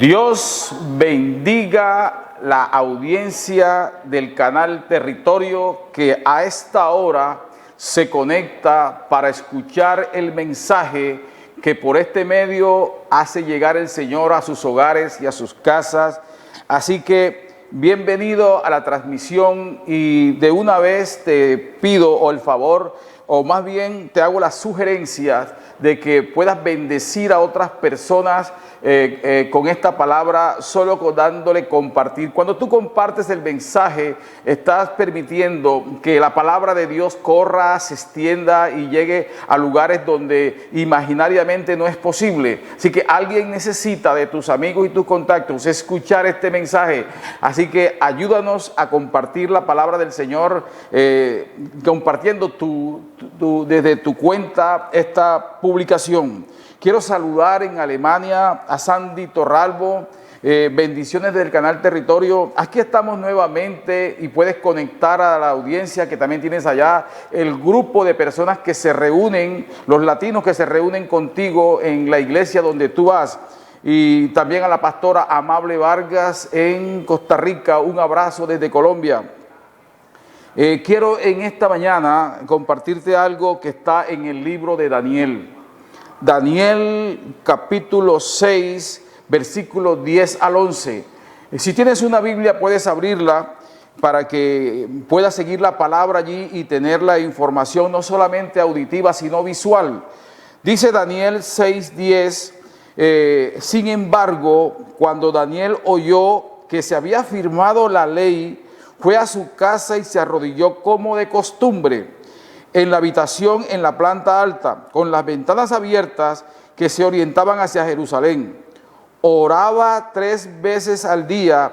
Dios bendiga la audiencia del canal Territorio que a esta hora se conecta para escuchar el mensaje que por este medio hace llegar el Señor a sus hogares y a sus casas. Así que bienvenido a la transmisión y de una vez te pido el favor, o más bien te hago la sugerencia de que puedas bendecir a otras personas con esta palabra, solo dándole compartir. Cuando tú compartes el mensaje, estás permitiendo que la palabra de Dios corra, se extienda y llegue a lugares donde imaginariamente no es posible. Así que alguien necesita de tus amigos y tus contactos escuchar este mensaje. Así que ayúdanos a compartir la palabra del Señor, compartiendo desde tu cuenta esta publicación. Quiero saludar en Alemania a Sandy Torralbo, bendiciones del canal Territorio. Aquí estamos nuevamente y puedes conectar a la audiencia que también tienes allá, el grupo de personas que se reúnen, los latinos que se reúnen contigo en la iglesia donde tú vas. Y también a la pastora Amable Vargas en Costa Rica, un abrazo desde Colombia. Quiero en esta mañana compartirte algo que está en el libro de Daniel. Daniel capítulo 6, versículos 10 al 11. Si tienes una Biblia puedes abrirla para que puedas seguir la palabra allí y tener la información no solamente auditiva sino visual. Dice Daniel 6, 10, sin embargo, cuando Daniel oyó que se había firmado la ley, fue a su casa y se arrodilló como de costumbre en la habitación en la planta alta, con las ventanas abiertas que se orientaban hacia Jerusalén. Oraba 3 veces al día,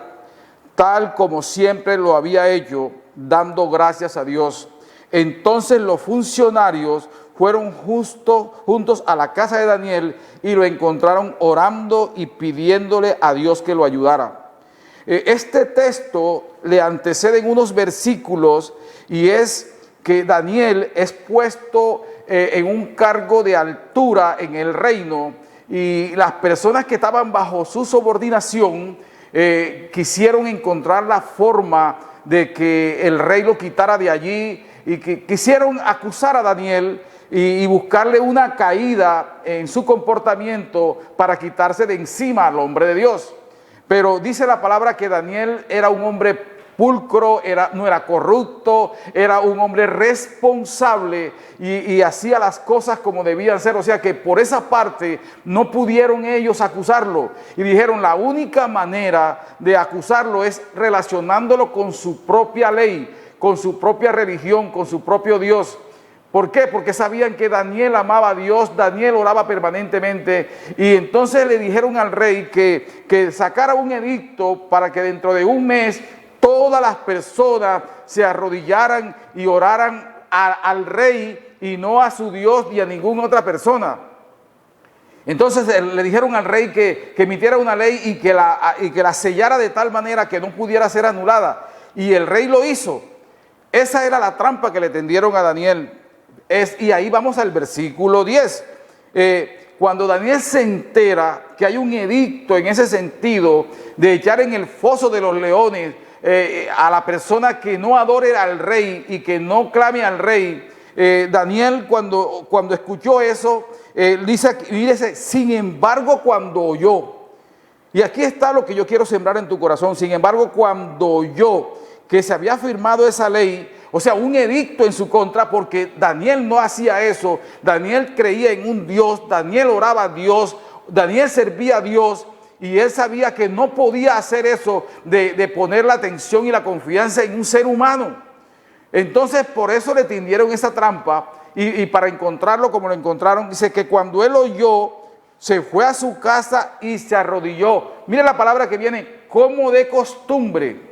tal como siempre lo había hecho, dando gracias a Dios. Entonces los funcionarios fueron juntos a la casa de Daniel y lo encontraron orando y pidiéndole a Dios que lo ayudara. Este texto le anteceden unos versículos y es que Daniel es puesto en un cargo de altura en el reino y las personas que estaban bajo su subordinación quisieron encontrar la forma de que el rey lo quitara de allí y que quisieron acusar a Daniel y buscarle una caída en su comportamiento para quitarse de encima al hombre de Dios. Pero dice la palabra que Daniel era un hombre pulcro, no era corrupto, era un hombre responsable y hacía las cosas como debían ser. O sea que por esa parte no pudieron ellos acusarlo. Y dijeron, la única manera de acusarlo es relacionándolo con su propia ley, con su propia religión, con su propio Dios. ¿Por qué? Porque sabían que Daniel amaba a Dios, Daniel oraba permanentemente y entonces le dijeron al rey que sacara un edicto para que dentro de un mes todas las personas se arrodillaran y oraran al rey y no a su Dios ni a ninguna otra persona. Entonces le dijeron al rey que emitiera una ley y que la sellara de tal manera que no pudiera ser anulada. Y el rey lo hizo. Esa era la trampa que le tendieron a Daniel. Y ahí vamos al versículo 10. Cuando Daniel se entera que hay un edicto en ese sentido de echar en el foso de los leones a la persona que no adore al rey y que no clame al rey, Daniel cuando escuchó eso, dice, sin embargo cuando oyó, y aquí está lo que yo quiero sembrar en tu corazón, sin embargo cuando oyó que se había firmado esa ley, o sea, un edicto en su contra, porque Daniel no hacía eso, Daniel creía en un Dios, Daniel oraba a Dios, Daniel servía a Dios, y él sabía que no podía hacer eso de poner la atención y la confianza en un ser humano. Entonces por eso le tendieron esa trampa y para encontrarlo como lo encontraron, dice que cuando él oyó, se fue a su casa y se arrodilló. Mire la palabra que viene, como de costumbre,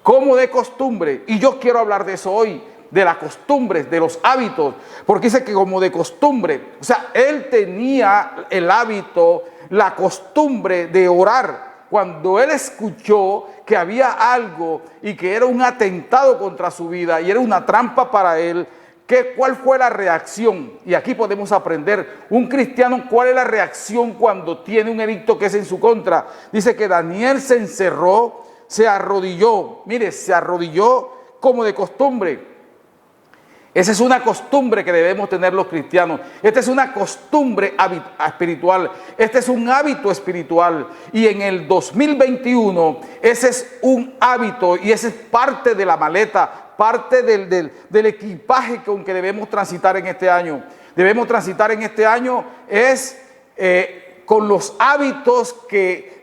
como de costumbre. Y yo quiero hablar de eso hoy, de las costumbres, de los hábitos, porque dice que como de costumbre, o sea, él tenía el hábito, la costumbre de orar. Cuando él escuchó que había algo y que era un atentado contra su vida y era una trampa para él, ¿Cuál fue la reacción? Y aquí podemos aprender, un cristiano, ¿cuál es la reacción cuando tiene un edicto que es en su contra? Dice que Daniel se encerró, se arrodilló, mire, se arrodilló como de costumbre. Esa es una costumbre que debemos tener los cristianos. Esta es una costumbre espiritual. Este es un hábito espiritual. Y en el 2021, ese es un hábito y ese es parte de la maleta, parte del equipaje con que debemos transitar en este año. Debemos transitar en este año con los hábitos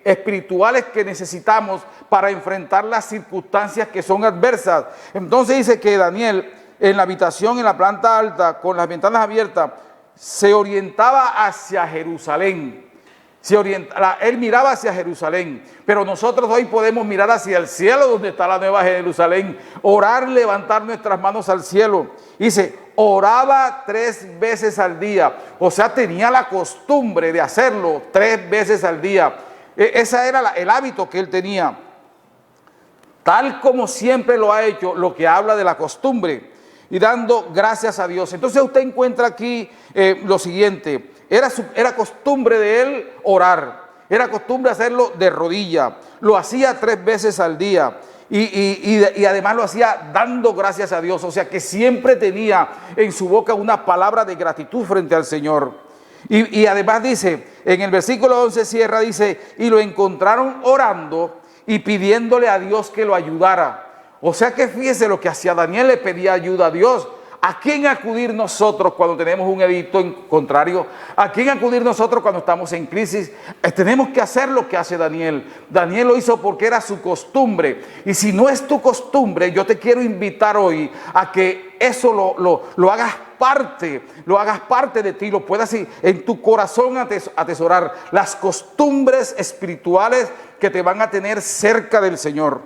espirituales que necesitamos para enfrentar las circunstancias que son adversas. Entonces dice que Daniel, en la habitación, en la planta alta, con las ventanas abiertas, se orientaba hacia Jerusalén. Él miraba hacia Jerusalén, pero nosotros hoy podemos mirar hacia el cielo, donde está la nueva Jerusalén, orar, levantar nuestras manos al cielo. Dice, oraba 3 veces al día, o sea, tenía la costumbre de hacerlo 3 veces al día. Ese era el hábito que él tenía, tal como siempre lo ha hecho, lo que habla de la costumbre, y dando gracias a Dios. Entonces usted encuentra aquí lo siguiente, era costumbre de él orar, era costumbre hacerlo de rodilla, lo hacía 3 veces al día y además lo hacía dando gracias a Dios, o sea que siempre tenía en su boca una palabra de gratitud frente al Señor. Y además dice, en el versículo 11 cierra, dice, y lo encontraron orando y pidiéndole a Dios que lo ayudara. O sea que fíjese lo que hacía Daniel, le pedía ayuda a Dios. ¿A quién acudir nosotros cuando tenemos un edicto en contrario? ¿A quién acudir nosotros cuando estamos en crisis? Tenemos que hacer lo que hace Daniel. Daniel lo hizo porque era su costumbre. Y si no es tu costumbre, yo te quiero invitar hoy a que eso lo hagas parte de ti, lo puedas en tu corazón atesorar, las costumbres espirituales que te van a tener cerca del Señor.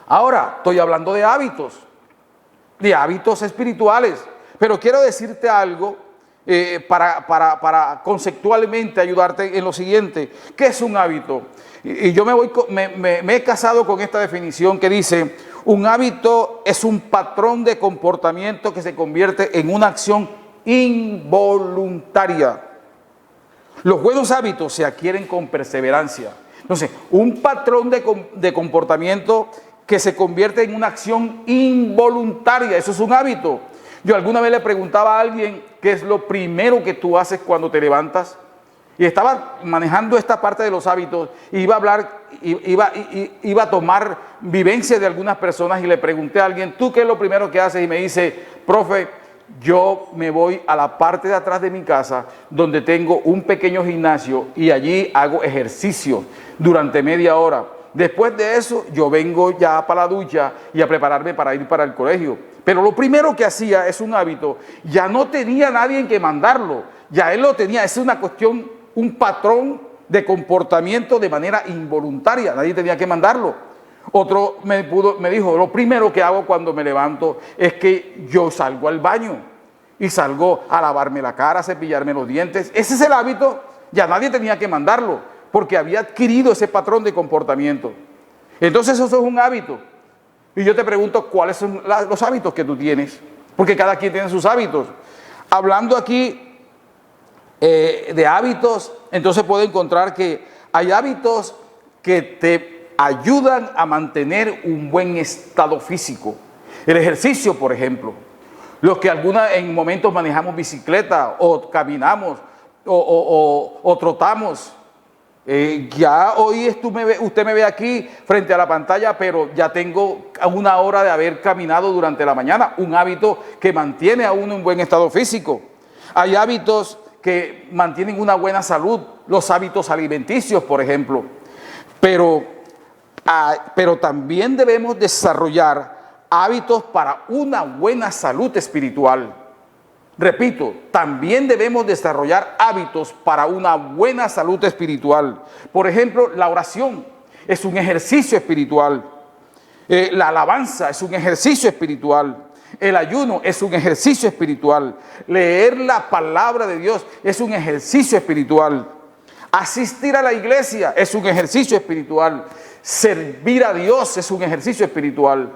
Ahora, estoy hablando de hábitos espirituales, pero quiero decirte algo para conceptualmente ayudarte en lo siguiente. ¿Qué es un hábito? Y yo me he casado con esta definición que dice, un hábito es un patrón de comportamiento que se convierte en una acción involuntaria. Los buenos hábitos se adquieren con perseverancia. Entonces, un patrón de comportamiento que se convierte en una acción involuntaria, eso es un hábito. Yo alguna vez le preguntaba a alguien qué es lo primero que tú haces cuando te levantas, y estaba manejando esta parte de los hábitos, y iba a hablar, iba a tomar vivencia de algunas personas, y le pregunté a alguien, ¿tú qué es lo primero que haces? Y me dice, profe, yo me voy a la parte de atrás de mi casa, donde tengo un pequeño gimnasio, y allí hago ejercicio durante media hora. Después de eso, yo vengo ya para la ducha y a prepararme para ir para el colegio. Pero lo primero que hacía es un hábito. Ya no tenía nadie en que mandarlo. Ya él lo tenía. Es una cuestión, un patrón de comportamiento de manera involuntaria. Nadie tenía que mandarlo. Otro me dijo, lo primero que hago cuando me levanto es que yo salgo al baño. Y salgo a lavarme la cara, a cepillarme los dientes. Ese es el hábito. Ya nadie tenía que mandarlo, porque había adquirido ese patrón de comportamiento. Entonces eso es un hábito. Y yo te pregunto, ¿cuáles son los hábitos que tú tienes? Porque cada quien tiene sus hábitos. Hablando aquí de hábitos, entonces puedo encontrar que hay hábitos que te ayudan a mantener un buen estado físico. El ejercicio, por ejemplo. Los que en momentos manejamos bicicleta o caminamos o trotamos. Ya hoy usted me ve aquí frente a la pantalla, pero ya tengo 1 hora de haber caminado durante la mañana, un hábito que mantiene a uno en buen estado físico. Hay hábitos que mantienen una buena salud, los hábitos alimenticios, por ejemplo, pero también debemos desarrollar hábitos para una buena salud espiritual. Repito, también debemos desarrollar hábitos para una buena salud espiritual. Por ejemplo, la oración es un ejercicio espiritual. La alabanza es un ejercicio espiritual. El ayuno es un ejercicio espiritual. Leer la palabra de Dios es un ejercicio espiritual. Asistir a la iglesia es un ejercicio espiritual. Servir a Dios es un ejercicio espiritual.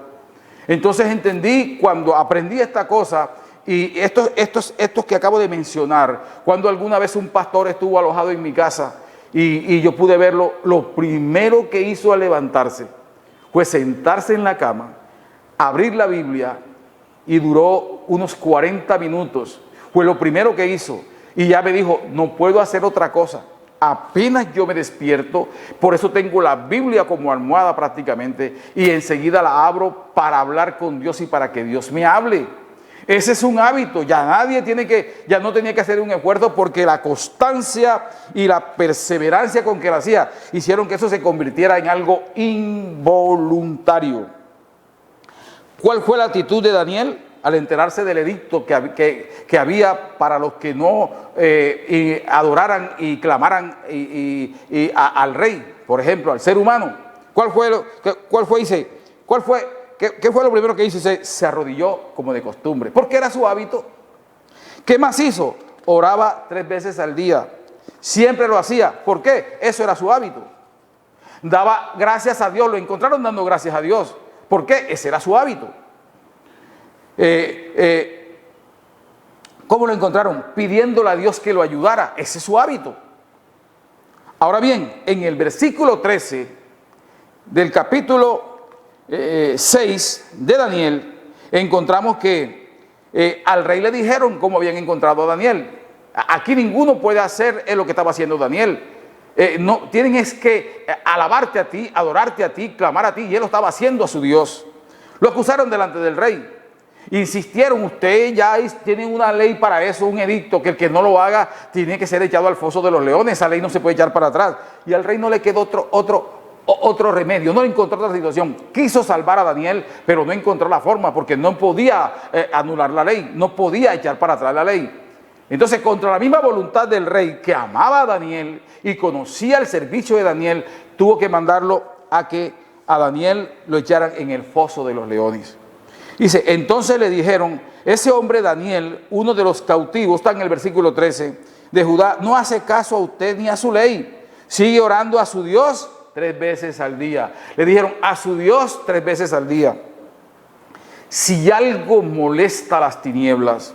Entonces entendí cuando aprendí esta cosa, y estos que acabo de mencionar, cuando alguna vez un pastor estuvo alojado en mi casa y yo pude verlo, lo primero que hizo al levantarse fue sentarse en la cama, abrir la Biblia, y duró unos 40 minutos. Fue lo primero que hizo. Y ya me dijo, no puedo hacer otra cosa. Apenas yo me despierto, por eso tengo la Biblia como almohada prácticamente, y enseguida la abro para hablar con Dios y para que Dios me hable. Ese es un hábito. Ya no tenía que hacer un esfuerzo, porque la constancia y la perseverancia con que lo hacía hicieron que eso se convirtiera en algo involuntario. ¿Cuál fue la actitud de Daniel al enterarse del edicto que había para los que no adoraran y clamaran al rey, por ejemplo, al ser humano? ¿Qué fue lo primero que hizo? Se arrodilló como de costumbre, porque era su hábito. ¿Qué más hizo? Oraba 3 veces al día. Siempre lo hacía. ¿Por qué? Eso era su hábito. Daba gracias a Dios. Lo encontraron dando gracias a Dios. ¿Por qué? Ese era su hábito. ¿Cómo lo encontraron? Pidiéndole a Dios que lo ayudara. Ese es su hábito. Ahora bien, en el versículo 13 del capítulo 6 de Daniel, encontramos que al rey le dijeron cómo habían encontrado a Daniel. Aquí ninguno puede hacer lo que estaba haciendo Daniel. No, tienen es que alabarte a ti, adorarte a ti, clamar a ti, y él lo estaba haciendo a su Dios. Lo acusaron delante del rey. Insistieron, usted ya tiene una ley para eso, un edicto, que el que no lo haga tiene que ser echado al foso de los leones. Esa ley no se puede echar para atrás. Y al rey no le quedó otro remedio, no encontró otra situación. Quiso salvar a Daniel, pero no encontró la forma, porque no podía anular la ley, no podía echar para atrás la ley. Entonces, contra la misma voluntad del rey, que amaba a Daniel y conocía el servicio de Daniel, tuvo que mandarlo a que a Daniel lo echaran en el foso de los leones. Dice, entonces le dijeron, ese hombre Daniel, uno de los cautivos, está en el versículo 13, de Judá, no hace caso a usted ni a su ley, sigue orando a su Dios 3 veces al día. Le dijeron, a su Dios 3 veces al día. Si algo molesta a las tinieblas,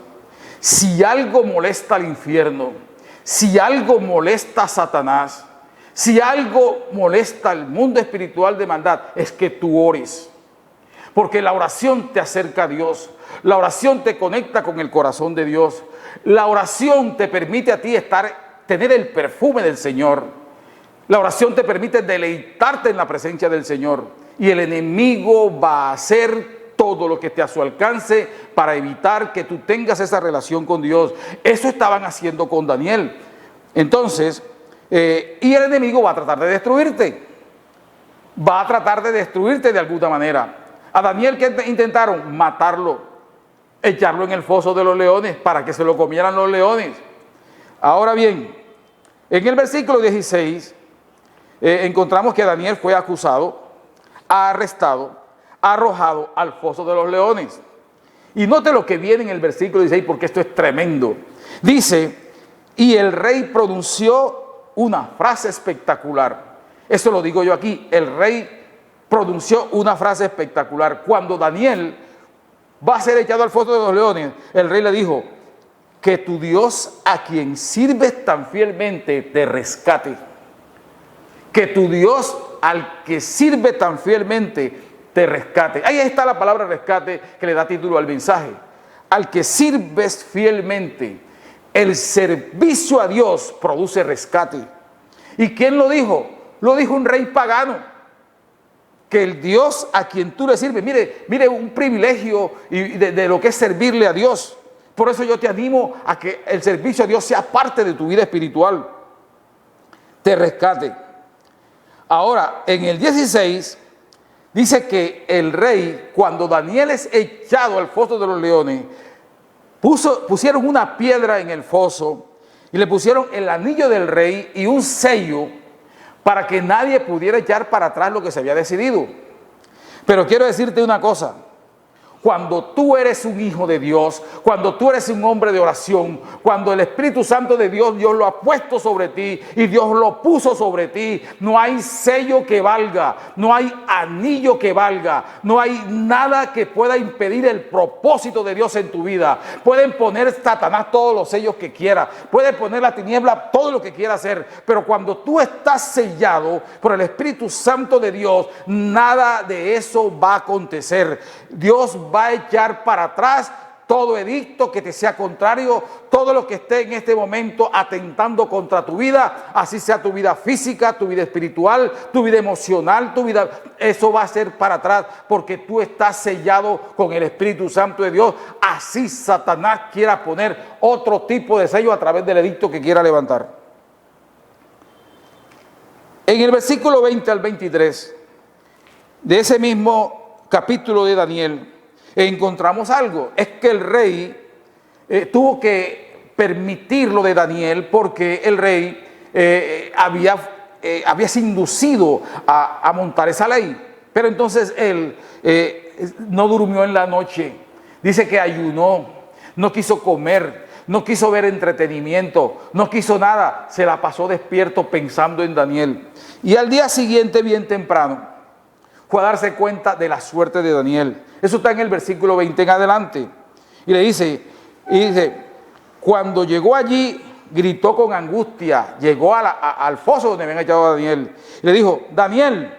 si algo molesta al infierno, si algo molesta a Satanás, si algo molesta al mundo espiritual de maldad, es que tú ores. Porque la oración te acerca a Dios, la oración te conecta con el corazón de Dios, la oración te permite a ti tener el perfume del Señor, la oración te permite deleitarte en la presencia del Señor, y el enemigo va a hacer todo lo que esté a su alcance para evitar que tú tengas esa relación con Dios. Eso estaban haciendo con Daniel. Entonces, y el enemigo va a tratar de destruirte, va a tratar de destruirte de alguna manera. A Daniel, ¿qué intentaron? Matarlo, echarlo en el foso de los leones para que se lo comieran los leones. Ahora bien, en el versículo 16 encontramos que Daniel fue acusado, arrestado, arrojado al foso de los leones. Y note lo que viene en el versículo 16, porque esto es tremendo. Dice, y el rey pronunció una frase espectacular. Eso lo digo yo aquí, el rey pronunció una frase espectacular. Cuando Daniel va a ser echado al foso de los leones, el rey le dijo, que tu Dios a quien sirves tan fielmente te rescate. Que tu Dios al que sirve tan fielmente te rescate. Ahí está la palabra rescate que le da título al mensaje. Al que sirves fielmente. El servicio a Dios produce rescate. ¿Y quién lo dijo? Lo dijo un rey pagano. Que el Dios a quien tú le sirves, mire un privilegio de lo que es servirle a Dios. Por eso yo te animo a que el servicio a Dios sea parte de tu vida espiritual. Te rescate. Ahora, en el 16, dice que el rey, cuando Daniel es echado al foso de los leones, pusieron una piedra en el foso y le pusieron el anillo del rey y un sello para que nadie pudiera echar para atrás lo que se había decidido. Pero quiero decirte una cosa, Cuando tú eres un hijo de Dios, cuando tú eres un hombre de oración, cuando el Espíritu Santo de Dios, Dios lo ha puesto sobre ti y Dios lo puso sobre ti, no hay sello que valga, no hay anillo que valga, no hay nada que pueda impedir el propósito de Dios en tu vida. Pueden poner Satanás todos los sellos que quiera, puede poner la tiniebla todo lo que quiera hacer, pero cuando tú estás sellado por el Espíritu Santo de Dios, nada de eso va a acontecer. Dios va a echar para atrás todo edicto que te sea contrario, todo lo que esté en este momento atentando contra tu vida, así sea tu vida física, tu vida espiritual, tu vida emocional, tu vida, eso va a ser para atrás porque tú estás sellado con el Espíritu Santo de Dios. Así Satanás quiera poner otro tipo de sello a través del edicto que quiera levantar. En el versículo 20 al 23 de ese mismo capítulo de Daniel, encontramos algo. Es que el rey tuvo que permitir lo de Daniel porque el rey había sido inducido a montar esa ley. Pero entonces él no durmió en la noche. Dice que ayunó, no quiso comer, no quiso ver entretenimiento, no quiso nada. Se la pasó despierto pensando en Daniel. Y al día siguiente, bien temprano, fue a darse cuenta de la suerte de Daniel. Eso está en el versículo 20 en adelante. Y dice, cuando llegó allí, gritó con angustia, llegó al foso donde habían echado a Daniel. Y le dijo, Daniel,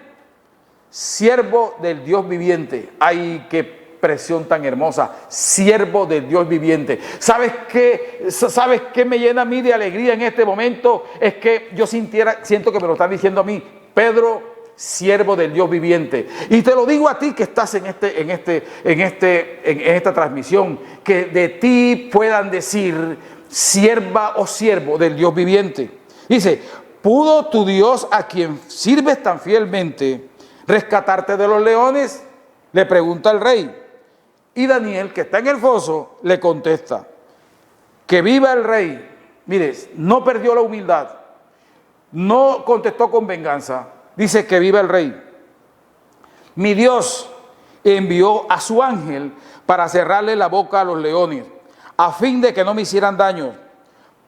siervo del Dios viviente. Ay, qué presión tan hermosa, siervo del Dios viviente. ¿Sabes qué me llena a mí de alegría en este momento? Es que yo siento que me lo están diciendo a mí, Pedro, siervo del Dios viviente. Y te lo digo a ti que estás en esta transmisión, que de ti puedan decir sierva o siervo del Dios viviente. Dice, ¿pudo tu Dios a quien sirves tan fielmente rescatarte de los leones? Le pregunta el rey. Y Daniel, que está en el foso, le contesta, que viva el rey. Mire, no perdió la humildad, no contestó con venganza. Dice que viva el rey. Mi Dios envió a su ángel para cerrarle la boca a los leones, a fin de que no me hicieran daño,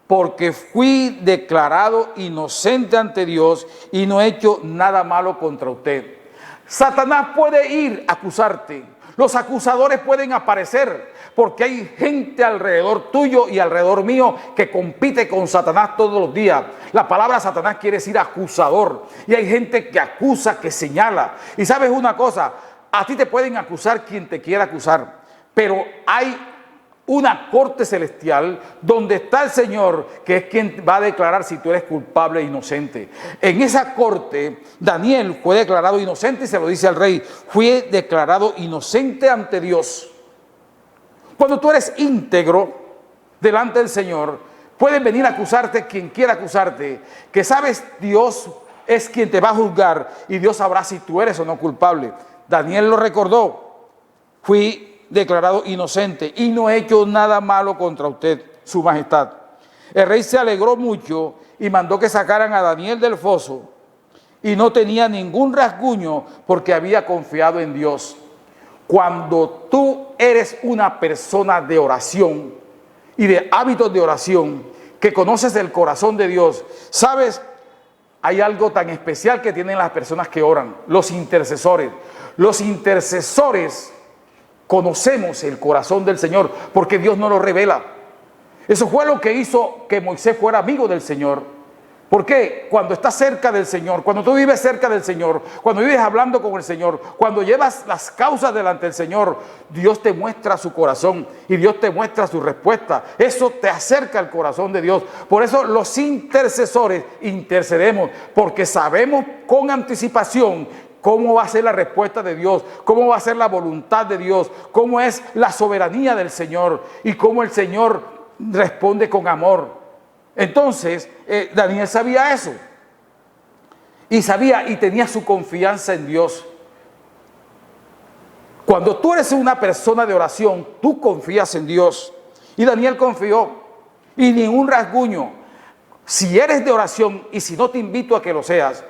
porque fui declarado inocente ante Dios y no he hecho nada malo contra usted. Satanás puede ir a acusarte. Los acusadores pueden aparecer porque hay gente alrededor tuyo y alrededor mío que compite con Satanás todos los días. La palabra Satanás quiere decir acusador. Y hay gente que acusa, que señala. Y sabes una cosa, a ti te pueden acusar quien te quiera acusar, pero hay una corte celestial donde está el Señor, que es quien va a declarar si tú eres culpable e inocente. En esa corte, Daniel fue declarado inocente y se lo dice al rey, fui declarado inocente ante Dios. Cuando tú eres íntegro delante del Señor, pueden venir a acusarte quien quiera acusarte, que sabes, Dios es quien te va a juzgar y Dios sabrá si tú eres o no culpable. Daniel lo recordó, fui declarado inocente y no he hecho nada malo contra usted, su majestad. El rey se alegró mucho y mandó que sacaran a Daniel del foso y no tenía ningún rasguño porque había confiado en Dios. Cuando tú eres una persona de oración y de hábitos de oración, que conoces el corazón de Dios, sabes, hay algo tan especial que tienen las personas que oran, los intercesores. Los intercesores conocemos el corazón del Señor porque Dios nos lo revela. Eso fue lo que hizo que Moisés fuera amigo del Señor. ¿Por qué? Cuando estás cerca del Señor, cuando tú vives cerca del Señor, cuando vives hablando con el Señor, cuando llevas las causas delante del Señor, Dios te muestra su corazón y Dios te muestra su respuesta. Eso te acerca al corazón de Dios. Por eso los intercesores intercedemos, porque sabemos con anticipación cómo va a ser la respuesta de Dios, cómo va a ser la voluntad de Dios, cómo es la soberanía del Señor y cómo el Señor responde con amor. Entonces, Daniel sabía eso. Y sabía y tenía su confianza en Dios. Cuando tú eres una persona de oración, tú confías en Dios. Y Daniel confió. Y ni un rasguño. Si eres de oración, y si no te invito a que lo seas,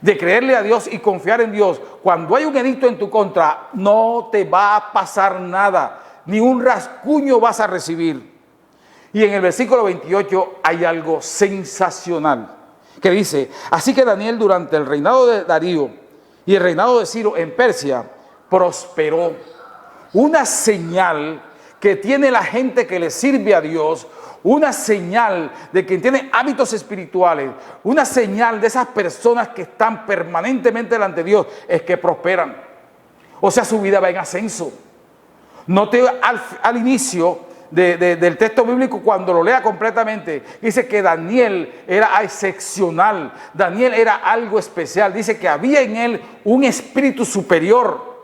de creerle a Dios y confiar en Dios, cuando hay un edicto en tu contra, no te va a pasar nada, ni un rasguño vas a recibir. Y en el versículo 28 hay algo sensacional, que dice: así que Daniel, durante el reinado de Darío y el reinado de Ciro en Persia, prosperó. Una señal que tiene la gente que le sirve a Dios, una señal de quien tiene hábitos espirituales, una señal de esas personas que están permanentemente delante de Dios, es que prosperan. O sea, su vida va en ascenso. Note al inicio del texto bíblico, cuando lo lea completamente, dice que Daniel era excepcional, Daniel era algo especial, dice que había en él un espíritu superior.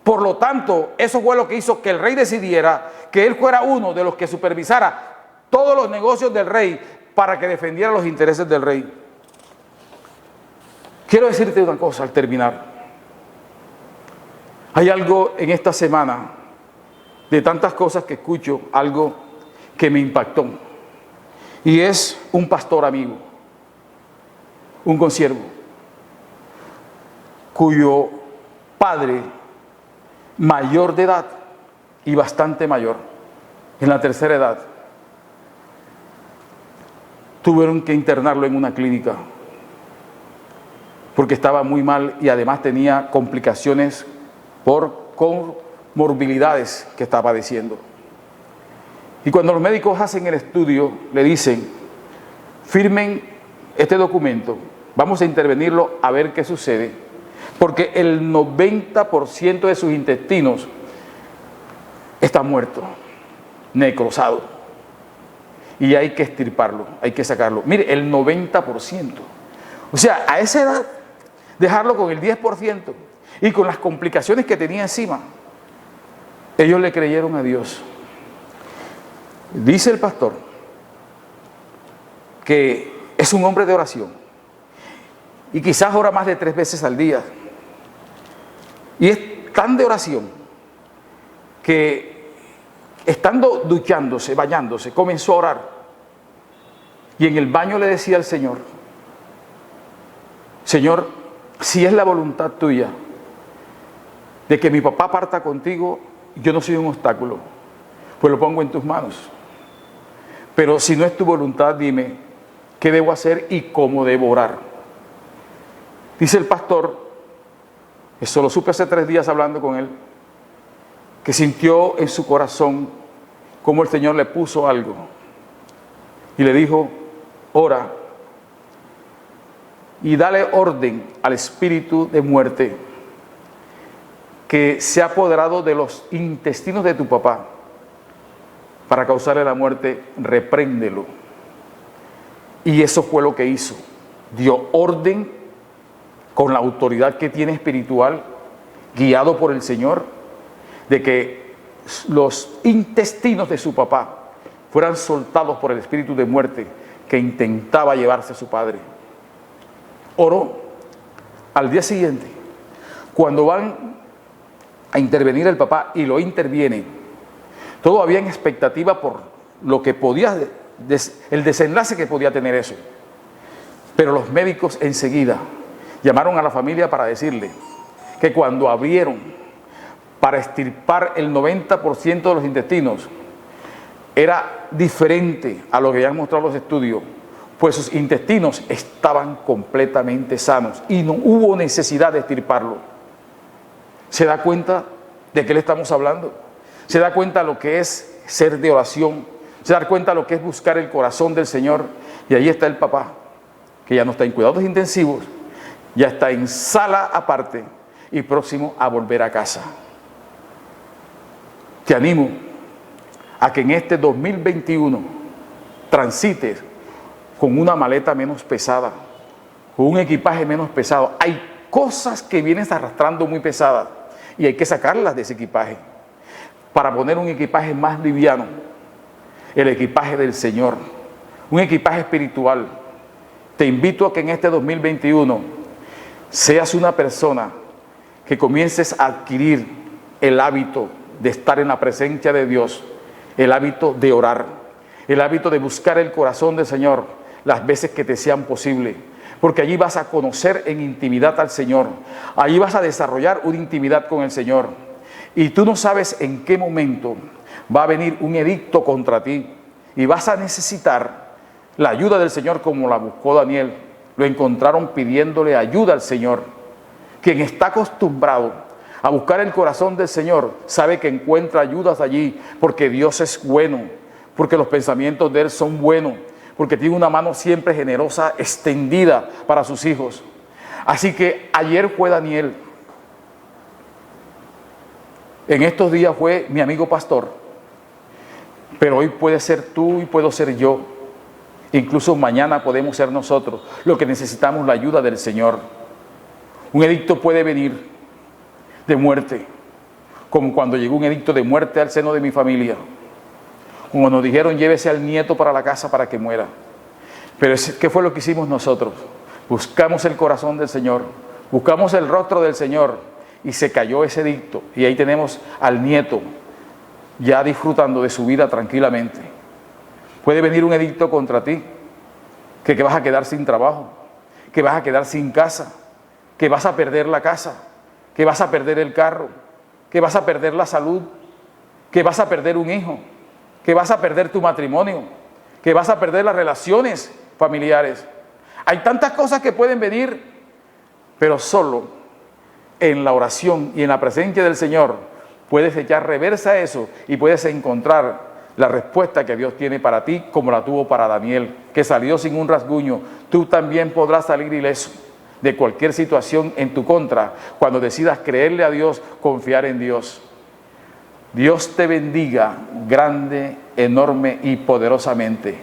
Por lo tanto, eso fue lo que hizo que el rey decidiera que él fuera uno de los que supervisara todos los negocios del rey para que defendiera los intereses del rey. Quiero decirte una cosa al terminar. Hay algo en esta semana, de tantas cosas que escucho, algo que me impactó. Y es un pastor amigo, un consiervo, cuyo padre, mayor de edad y bastante mayor, en la tercera edad, tuvieron que internarlo en una clínica porque estaba muy mal y además tenía complicaciones por comorbilidades que está padeciendo. Y cuando los médicos hacen el estudio, le dicen: firmen este documento, vamos a intervenirlo a ver qué sucede, porque el 90% de sus intestinos está muerto, necrosado, y hay que extirparlo, hay que sacarlo. Mire, el 90%. O sea, a esa edad, dejarlo con el 10% y con las complicaciones que tenía encima. Ellos le creyeron a Dios. Dice el pastor que es un hombre de oración y quizás ora más de 3 veces al día. Y es tan de oración que, estando duchándose, bañándose, comenzó a orar. Y en el baño le decía al Señor: Señor, si es la voluntad tuya de que mi papá parta contigo, yo no soy un obstáculo, pues lo pongo en tus manos. Pero si no es tu voluntad, dime qué debo hacer y cómo debo orar. Dice el pastor, eso lo supe hace 3 días hablando con él, que sintió en su corazón como el Señor le puso algo y le dijo: ora y dale orden al espíritu de muerte que se ha apoderado de los intestinos de tu papá para causarle la muerte, repréndelo. Y eso fue lo que hizo. Dio orden con la autoridad que tiene espiritual, guiado por el Señor, de que los intestinos de su papá fueran soltados por el espíritu de muerte que intentaba llevarse a su padre. Oró. Al día siguiente, cuando van a intervenir el papá y lo intervienen, todo había en expectativa por lo que podía, el desenlace que podía tener eso. Pero los médicos enseguida llamaron a la familia para decirle que cuando abrieron para extirpar el 90% de los intestinos, era diferente a lo que habían mostrado los estudios, pues sus intestinos estaban completamente sanos y no hubo necesidad de extirparlo. ¿Se da cuenta de qué le estamos hablando? ¿Se da cuenta lo que es ser de oración? ¿Se da cuenta lo que es buscar el corazón del Señor? Y ahí está el papá, que ya no está en cuidados intensivos, ya está en sala aparte y próximo a volver a casa. Te animo a que en este 2021 transites con una maleta menos pesada, con un equipaje menos pesado. Hay cosas que vienes arrastrando muy pesadas y hay que sacarlas de ese equipaje para poner un equipaje más liviano, el equipaje del Señor, un equipaje espiritual. Te invito a que en este 2021 seas una persona que comiences a adquirir el hábito de estar en la presencia de Dios, el hábito de orar, el hábito de buscar el corazón del Señor las veces que te sean posible, porque allí vas a conocer en intimidad al Señor. Allí vas a desarrollar una intimidad con el Señor. Y tú no sabes en qué momento va a venir un edicto contra ti y vas a necesitar la ayuda del Señor como la buscó Daniel. Lo encontraron pidiéndole ayuda al Señor. Quien está acostumbrado a buscar el corazón del Señor sabe que encuentra ayudas allí, porque Dios es bueno, porque los pensamientos de Él son buenos, porque tiene una mano siempre generosa extendida para sus hijos. Así que ayer fue Daniel, en estos días fue mi amigo pastor, pero hoy puede ser tú y puedo ser yo. Incluso mañana podemos ser nosotros los que necesitamos la ayuda del Señor. Un edicto puede venir de muerte, como cuando llegó un edicto de muerte al seno de mi familia, como nos dijeron: llévese al nieto para la casa para que muera. Pero ¿qué fue lo que hicimos nosotros? Buscamos el corazón del Señor, buscamos el rostro del Señor, y se cayó ese edicto, y ahí tenemos al nieto ya disfrutando de su vida tranquilamente. Puede venir un edicto contra ti, que vas a quedar sin trabajo, que vas a quedar sin casa, que vas a perder la casa, que vas a perder el carro, que vas a perder la salud, que vas a perder un hijo, que vas a perder tu matrimonio, que vas a perder las relaciones familiares. Hay tantas cosas que pueden venir, pero solo en la oración y en la presencia del Señor puedes echar reversa a eso y puedes encontrar la respuesta que Dios tiene para ti, como la tuvo para Daniel, que salió sin un rasguño. Tú también podrás salir ileso de cualquier situación en tu contra cuando decidas creerle a Dios, confiar en Dios. Dios te bendiga grande, enorme y poderosamente.